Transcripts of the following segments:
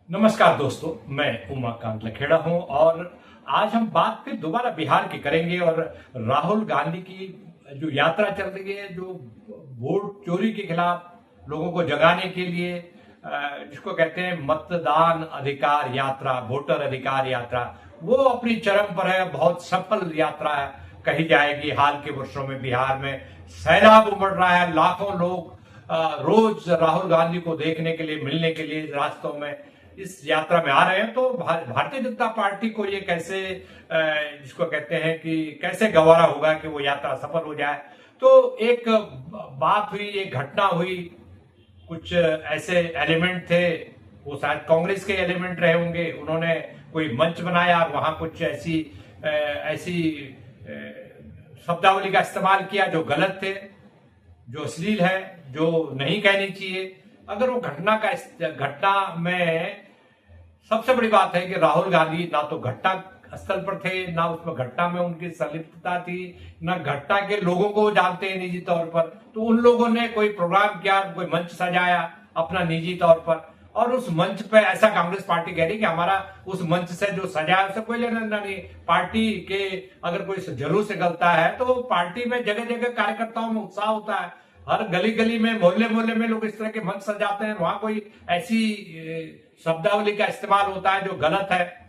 नमस्कार दोस्तों, मैं उमाकांत लखेड़ा हूं और आज हम बात फिर दोबारा बिहार की करेंगे। और राहुल गांधी की जो यात्रा चल रही है, जो वोट चोरी के खिलाफ लोगों को जगाने के लिए, जिसको कहते हैं मतदान अधिकार यात्रा, वोटर अधिकार यात्रा, वो अपनी चरम पर है। बहुत सफल यात्रा है कही जाएगी। हाल के वर्षों में बिहार में सैलाब उमड़ रहा है। लाखों लोग रोज राहुल गांधी को देखने के लिए, मिलने के लिए रास्तों में इस यात्रा में आ रहे हैं। तो भारतीय जनता पार्टी को ये कैसे, जिसको कहते हैं कि कैसे गवारा होगा कि वो यात्रा सफल हो जाए। तो एक बात हुई, एक घटना हुई, कुछ ऐसे एलिमेंट थे, वो शायद कांग्रेस के एलिमेंट रहे होंगे। उन्होंने कोई मंच बनाया और वहां कुछ ऐसी ऐसी शब्दावली का इस्तेमाल किया जो गलत थे, जो अश्लील है, जो नहीं कहनी चाहिए। अगर वो घटना में सबसे बड़ी बात है कि राहुल गांधी ना तो घटना स्थल पर थे, ना उसमें घटना में उनकी संलिप्तता थी, ना घटना के लोगों को जानते हैं निजी तौर पर। तो उन लोगों ने कोई प्रोग्राम किया, कोई मंच सजाया अपना निजी तौर पर, और उस मंच पे ऐसा कांग्रेस पार्टी कह रही कि हमारा उस मंच से जो सजाया उससे कोई लेना देना नहीं। पार्टी के अगर कोई जुलूस निकलता है तो पार्टी में जगह जगह कार्यकर्ताओं में उत्साह होता है। हर गली गली में, मोहल्ले मोहल्ले में लोग इस तरह के मंच सजाते हैं। वहां कोई ऐसी शब्दावली का इस्तेमाल होता है जो गलत है।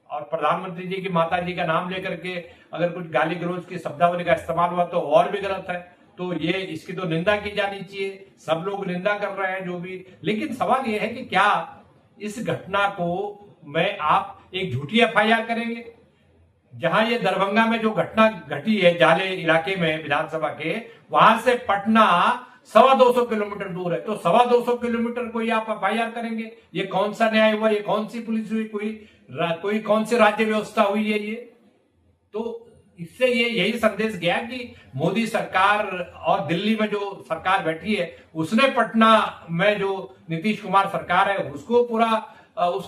और प्रधानमंत्री जी की माता जी का नाम लेकर के अगर कुछ गाली गलौज की शब्दावली का इस्तेमाल हुआ तो और भी गलत है। तो ये इसकी तो निंदा की जानी चाहिए। सब लोग निंदा कर रहे हैं जो भी। लेकिन सवाल ये है कि क्या इस घटना को मैं आप एक झूठी एफआईआर करेंगे? जहां ये दरभंगा में जो घटना घटी है, जाले इलाके में, विधानसभा के, वहां से पटना 250 किलोमीटर दूर है। तो 250 किलोमीटर को आप एफआईआर करेंगे? ये कौन सा न्याय हुआ? ये कौन सी पुलिस हुई? कोई कौन सी राज्य व्यवस्था हुई है ये? तो इससे ये यही संदेश गया कि मोदी सरकार और दिल्ली में जो सरकार बैठी है, उसने पटना में जो नीतीश कुमार सरकार है उसको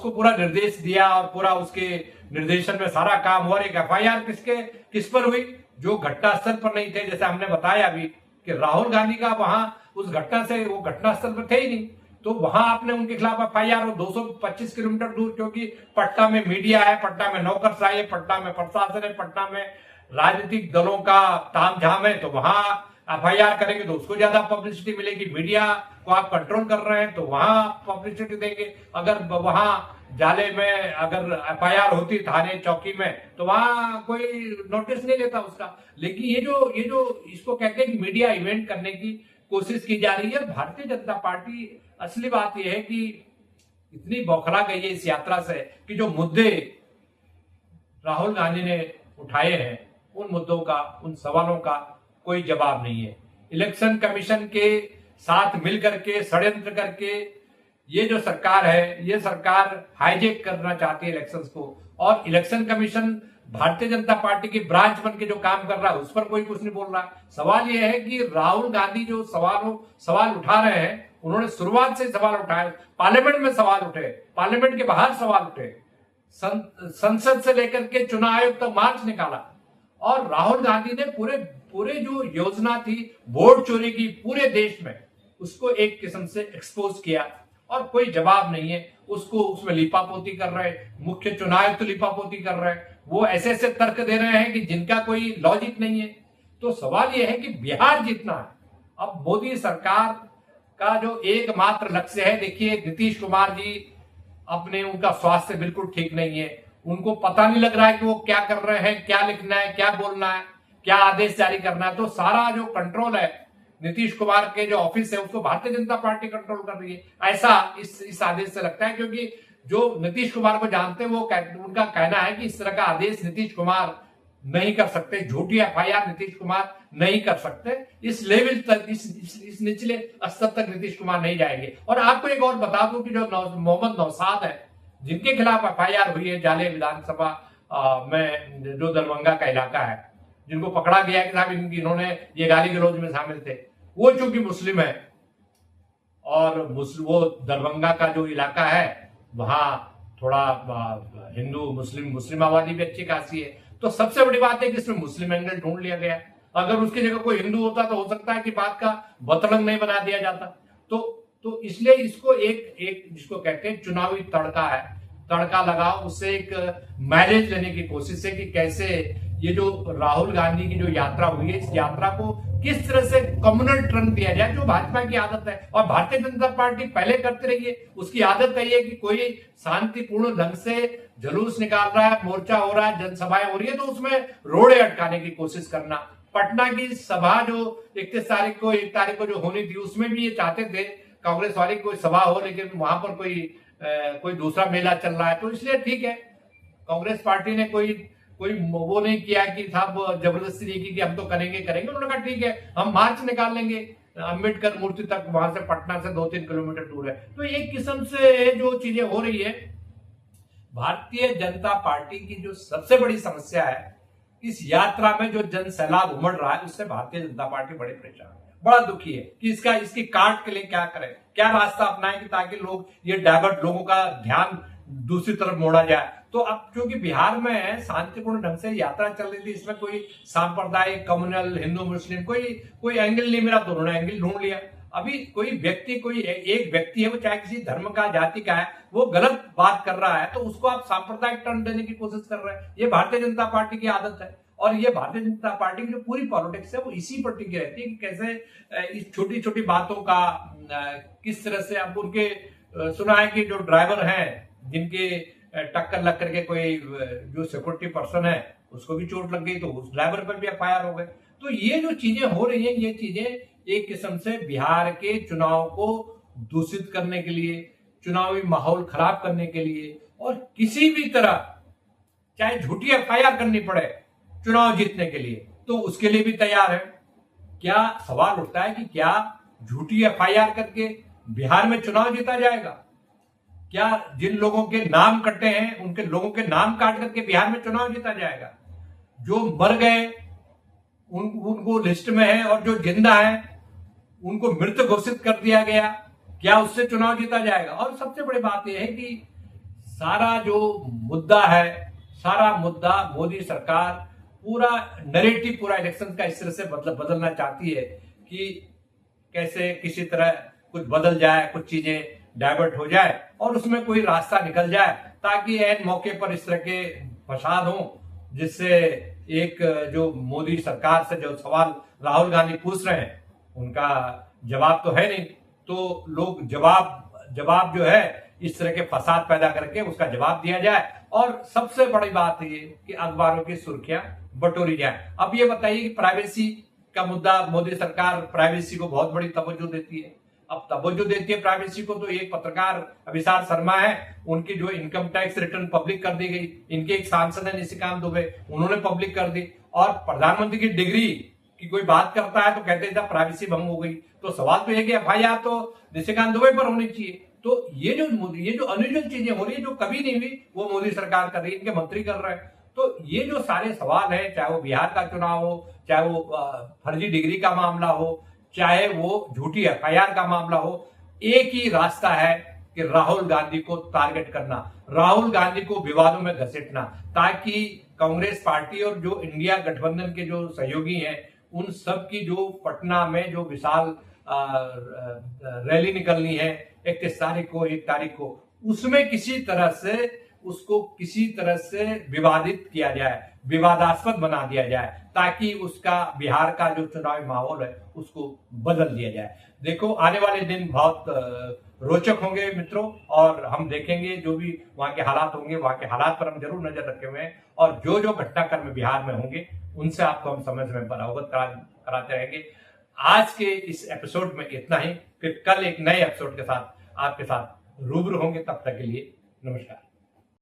पूरा निर्देश दिया और पूरा उसके निर्देशन में सारा काम हुआ। एक एफआईआर किस पर हुई? जो घटनास्थल पर नहीं थे। जैसे हमने बताया अभी कि राहुल गांधी का वहां उस घटना से, वो घटनास्थल पर थे ही नहीं, तो वहां आपने उनके खिलाफ एफआईआर 225 किलोमीटर दूर, क्योंकि पटना में मीडिया है, पटना में नौकरशाही है, पटना में प्रशासन है, पटना में राजनीतिक दलों का तामझाम है। तो वहां एफआईआर करेंगे तो उसको ज्यादा पब्लिसिटी मिलेगी। मीडिया को आप कंट्रोल कर रहे हैं तो वहां पब्लिसिटी देंगे। अगर वहां जाले में अगर एफआईआर होती थाने चौकी में तो वहां कोई नोटिस नहीं लेता उसका। लेकिन ये जो इसको कहते हैं कि मीडिया इवेंट करने की कोशिश की जा रही है। भारतीय जनता पार्टी, असली बात यह है कि इतनी बौखला गई है इस यात्रा से कि जो मुद्दे राहुल गांधी ने उठाए हैं, उन मुद्दों का, उन सवालों का कोई जवाब नहीं है। इलेक्शन कमीशन के साथ मिलकर के, षड्यंत्र करके ये जो सरकार है, ये सरकार हाईजेक करना चाहती है इलेक्शंस को। और election commission Bharatiya Janata party की ब्रांच बन के जो काम कर रहा है उस पर कोई कुछ नहीं बोल रहा। सवाल यह है कि राहुल गांधी जो सवाल उठा रहे हैं, उन्होंने शुरुआत से सवाल उठाए, पार्लियामेंट में सवाल उठे, पार्लियामेंट के बाहर सवाल उठे, संसद से लेकर के चुनाव आयोग तक मार्च निकाला। और राहुल गांधी ने पूरे जो योजना थी वोट चोरी की पूरे देश में, उसको एक किस्म से एक्सपोज किया और कोई जवाब नहीं है। उसमें लिपापोती कर रहे, मुख्य चुनाव आयुक्त तो लिपापोती कर रहे हैं। वो ऐसे ऐसे तर्क दे रहे हैं कि जिनका कोई लॉजिक नहीं है। तो सवाल यह है कि बिहार जीतना है। अब मोदी सरकार का जो एकमात्र लक्ष्य है, देखिए नीतीश कुमार जी उनका स्वास्थ्य बिल्कुल ठीक नहीं है। उनको पता नहीं लग रहा है कि वो क्या कर रहे हैं, क्या लिखना है, क्या बोलना है, क्या आदेश जारी करना है। तो सारा जो कंट्रोल है नीतीश कुमार के जो ऑफिस है उसको भारतीय जनता पार्टी कंट्रोल कर रही है, ऐसा इस आदेश से लगता है। क्योंकि जो नीतीश कुमार को जानते हैं वो उनका कहना है कि इस तरह का आदेश नीतीश कुमार नहीं कर सकते, झूठी एफआईआर नीतीश कुमार नहीं कर सकते। इस लेवल तक, इस निचले स्तर तक नीतीश कुमार नहीं जाएंगे। और आपको एक और बता दूं कि जो मोहम्मद नौशाद है, जिनके खिलाफ एफआईआर हुई है जाले विधानसभा में, जो दरभंगा का इलाका है, जिनको पकड़ा गया है कि साहब इन्होंने ये गाली गलौज में शामिल थे, वो चूंकि मुस्लिम है और वो दरभंगा का जो इलाका है वहां थोड़ा हिंदू मुस्लिम आबादी भी अच्छी खासी है। तो सबसे बड़ी बात है कि इसमें मुस्लिम एंगल ढूंढ लिया गया। अगर उसकी जगह कोई हिंदू होता तो हो सकता है कि बात का बतरंग नहीं बना दिया जाता। तो तो इसलिए इसको एक एक जिसको कहते हैं चुनावी तड़का है, तड़का लगाओ, उससे एक मैलेज लेने की कोशिश है कि कैसे ये जो राहुल गांधी की जो यात्रा हुई है, इस यात्रा को किस तरह से कम्युनल टर्न दिया जाए, जो भाजपा की आदत है और भारतीय जनता पार्टी पहले करती रही है। उसकी आदत है कि कोई शांतिपूर्ण ढंग से जुलूस निकाल रहा है, मोर्चा हो रहा है, जनसभाएं हो रही है, तो उसमें रोड़े अटकाने की कोशिश करना। पटना की सभा जो 31 तारीख को 1 तारीख को जो होनी थी, उसमें भी ये चाहते थे कांग्रेस वाली कोई सभा हो, लेकिन वहां पर कोई दूसरा मेला चल रहा है, तो इसलिए ठीक है, कांग्रेस पार्टी ने कोई वो नहीं किया कि साहब जबरदस्ती नहीं की कि हम तो करेंगे। उन्होंने कहा ठीक है, हम मार्च निकाल लेंगे अम्बेडकर मूर्ति तक, वहां से पटना से 2-3 किलोमीटर दूर है। तो एक किस्म से जो चीजें हो रही है, भारतीय जनता पार्टी की जो सबसे बड़ी समस्या है, इस यात्रा में जो जन सैलाब उमड़ रहा है, उससे भारतीय जनता पार्टी बड़े परेशान है, बड़ा दुखी है कि इसकी काट के लिए क्या करें, क्या रास्ता अपनाएं कि ताकि लोग ये डाइवर्ट, लोगों का ध्यान दूसरी तरफ मोड़ा जाए। तो अब क्योंकि बिहार में शांतिपूर्ण ढंग से यात्रा चल रही थी, इसमें कोई सांप्रदायिक, कम्युनल, हिंदू मुस्लिम कोई एंगल नहीं मिला, तो उन्होंने एंगल ढूंढ लिया। अभी कोई एक व्यक्ति है, वो चाहे किसी धर्म का, जाति का है, वो गलत बात कर रहा है, तो उसको आप सांप्रदायिक टर्न देने की कोशिश कर रहे हैं। ये भारतीय जनता पार्टी की आदत है, और ये भारतीय जनता पार्टी की जो पूरी पॉलिटिक्स है वो इसी पर टिकी रहती है कि कैसे इस छोटी छोटी बातों का किस तरह से। अब उनके सुना है कि जो ड्राइवर हैं, जिनके टक्कर लग करके कोई जो सिक्योरिटी पर्सन है उसको भी चोट लग गई, तो उस ड्राइवर पर भी एफआईआर हो गए। तो ये जो चीजें हो रही हैं, ये चीजें एक किस्म से बिहार के चुनाव को दूषित करने के लिए, चुनावी माहौल खराब करने के लिए, और किसी भी तरह चाहे झूठी एफआईआर करनी पड़े चुनाव जीतने के लिए, तो उसके लिए भी तैयार है। क्या सवाल उठता है कि क्या झूठी एफआईआर करके बिहार में चुनाव जीता जाएगा? क्या जिन लोगों के नाम कटे हैं, उनके लोगों के नाम काट करके बिहार में चुनाव जीता जाएगा? जो मर गए उनको लिस्ट में है, और जो जिंदा है उनको मृत घोषित कर दिया गया, क्या उससे चुनाव जीता जाएगा? और सबसे बड़ी बात यह है कि सारा जो मुद्दा है, सारा मुद्दा मोदी सरकार पूरा नैरेटिव, पूरा इलेक्शन का इस तरह से बदलना चाहती है कि कैसे किसी तरह कुछ बदल जाए, कुछ चीजें डाइवर्ट हो जाए और उसमें कोई रास्ता निकल जाए, ताकि ऐन मौके पर इस तरह के फसाद हो, जिससे एक जो मोदी सरकार से जो सवाल राहुल गांधी पूछ रहे हैं, उनका जवाब तो है नहीं, तो लोग जवाब जो है इस तरह के फसाद पैदा करके उसका जवाब दिया जाए। और सबसे बड़ी बात ये कि अखबारों की सुर्खियां बटोरी जाए। अब ये बताइए कि प्राइवेसी का मुद्दा, मोदी सरकार प्राइवेसी को बहुत बड़ी तवज्जो देती है। अब तवज्जो देती है प्राइवेसी को, तो एक पत्रकार अभिसार शर्मा है, उनकी जो इनकम टैक्स रिटर्न पब्लिक कर दी गई। इनके एक सांसद है निशिकांत दुबे, उन्होंने पब्लिक कर दी। और प्रधानमंत्री की डिग्री की कोई बात करता है तो कहते हैं प्राइवेसी भंग हो गई। तो सवाल तो यह कि एफआईआर तो निशिकांत दुबे पर होनी चाहिए। तो ये जो अनयूजुअल चीजें हो रही है, जो कभी नहीं हुई, वो मोदी सरकार कर रही है, इनके मंत्री कर रहे हैं। तो ये जो सारे सवाल है, चाहे वो बिहार का चुनाव हो, चाहे वो फर्जी डिग्री का मामला हो, चाहे वो झूठी एफआईआर का मामला हो, एक ही रास्ता है कि राहुल गांधी को टारगेट करना, राहुल गांधी को विवादों में घसीटना, ताकि कांग्रेस पार्टी और जो इंडिया गठबंधन के जो सहयोगी हैं, उन सब की जो पटना में जो विशाल रैली निकलनी है 31 तारीख को, 1 तारीख को, उसमें किसी तरह से विवादित किया जाए, विवादास्पद बना दिया जाए, ताकि उसका बिहार का जो चुनावी माहौल है उसको बदल दिया जाए। देखो, आने वाले दिन बहुत रोचक होंगे मित्रों, और हम देखेंगे जो भी वहां के हालात होंगे, वहां के हालात पर हम जरूर नजर रखे हुए हैं, और जो घटनाक्रम बिहार में होंगे उनसे आपको हम समय समय पर अवगत कराते रहेंगे। आज के इस एपिसोड में इतना ही, फिर कल एक नए एपिसोड के साथ आपके साथ रूबरू होंगे। तब तक के लिए नमस्कार।